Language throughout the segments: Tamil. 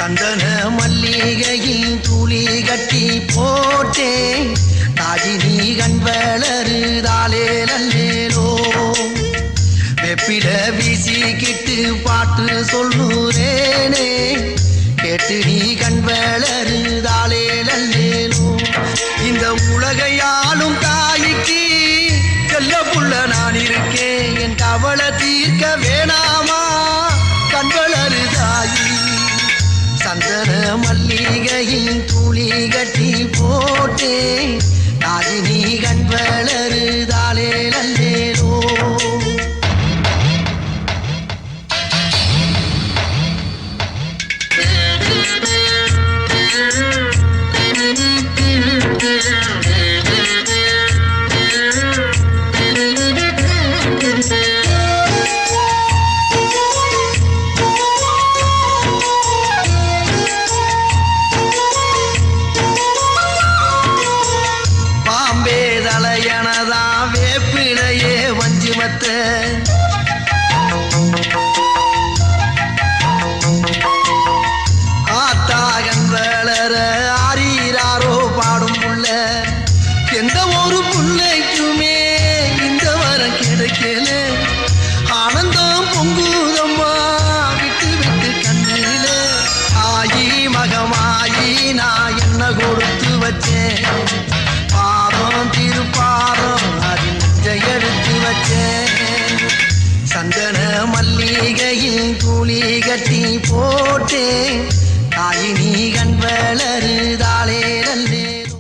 சந்தன மல்லிகையில் துளி கட்டி போட்டேன் தாயினி கண் வளருதாலே நல்லேலோ வெப்பில வீசிக்கிட்டு பாட்டு சொல்லுறேனே கேட்டு நீ கண் வளருதாலே நல்லேலோ இந்த உலகையாலும் தாய்க்கு செல்ல புள்ள நான் இருக்கேன் என் கவலை தீர்க்க வேணாமா கண் வளருதாயி சந்தன மல்லிகையில் துளி கட்டி போட்டே தாயினி கண் வளருதாலே நல்லேலோ ஆத்தாகன் வளர ஆரீராரோ பாடும் புள்ள எந்த ஒரு புள்ளைக்குமே இந்த வரம் கிடைக்கல ஆனந்தம் பொங்குதம்மா விட்டு விட்டு கண்ணில ஆயி மகமாயி நான் என்ன கொடுத்து வச்சேன் பாதம் திருப்பாதம் அது எடுத்து வச்சேன் சந்தன மல்லிகையில் துளி கட்டி போட்டேன் தாயினி கண் வளருதாலே நல்லேலோ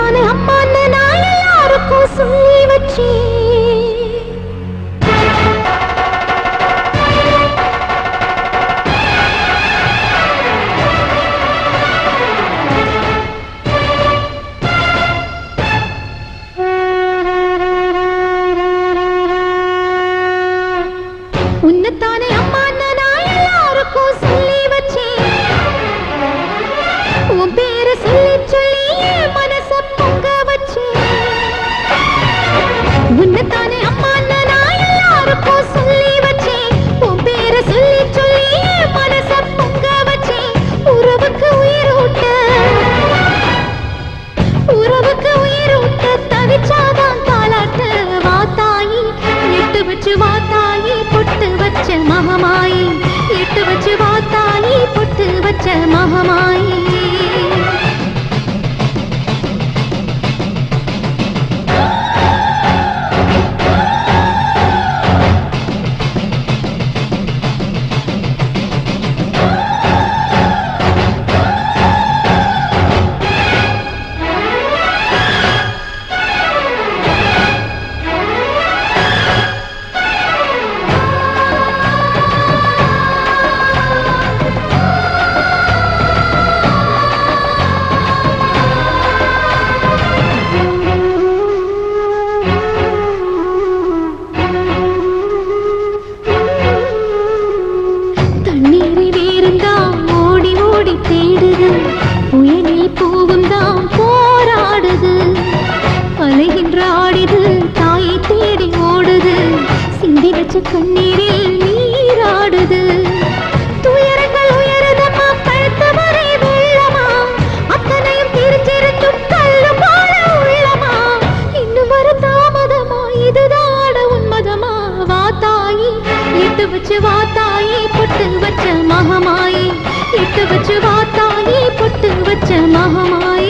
உன்னத்தானே அம்மான்னு நான் எல்லாருக்கும் சொல்லி வச்சேன். உன்னத்தானே அம்மான்னு நான் எல்லாருக்கும் சொல்லி வச்சேன். உன் பேரை சொல்லி சொல்லி என் மனச பொங்க வச்சேன். உன்னத்தானே அம்மான்னு நான் எல்லாருக்கும் சொல்லி வச்சேன். உன் பேரை சொல்லி சொல்லி என் மனச பொங்க வச்சேன். உறவுக்கு உயிரூட்ட தவிச்சாதான் தாலாட்டு வாத்தாயி எட்டு வச்சு வாத்தாயி பொட்டு வச்ச மகமாயி எட்டு வச்சு வாத்தாயி பொட்டு வச்ச மகமாயி. புயலில் பூவும் தான் போராடுது அலைகின்ற ஆடிது தாயை தேடி ஓடுது சிந்தி வச்ச கண்ணீரில் நீராடுது. துயரங்கள் உயருதமா கழுத்து வரை வெள்ளமா அத்தனையும் தெரிஞ்சிருந்தும் கல்லு போல உள்ளமா இன்னும் வர தாமதமா இதுதாட உன்மதமா வாத்தாயி எட்டு வச்சு வாத்தாயி பொட்டு வச்ச மகமாயி எட்டு வச்சு வாத்தாயி பொட்டு வச்ச மகமாயி.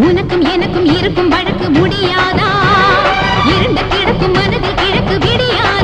உனக்கும் எனக்கும் இருக்கும் வழக்கு முடியாதா இருண்ட கிடக்கும் மனதில் கிழக்கு விடியாதா.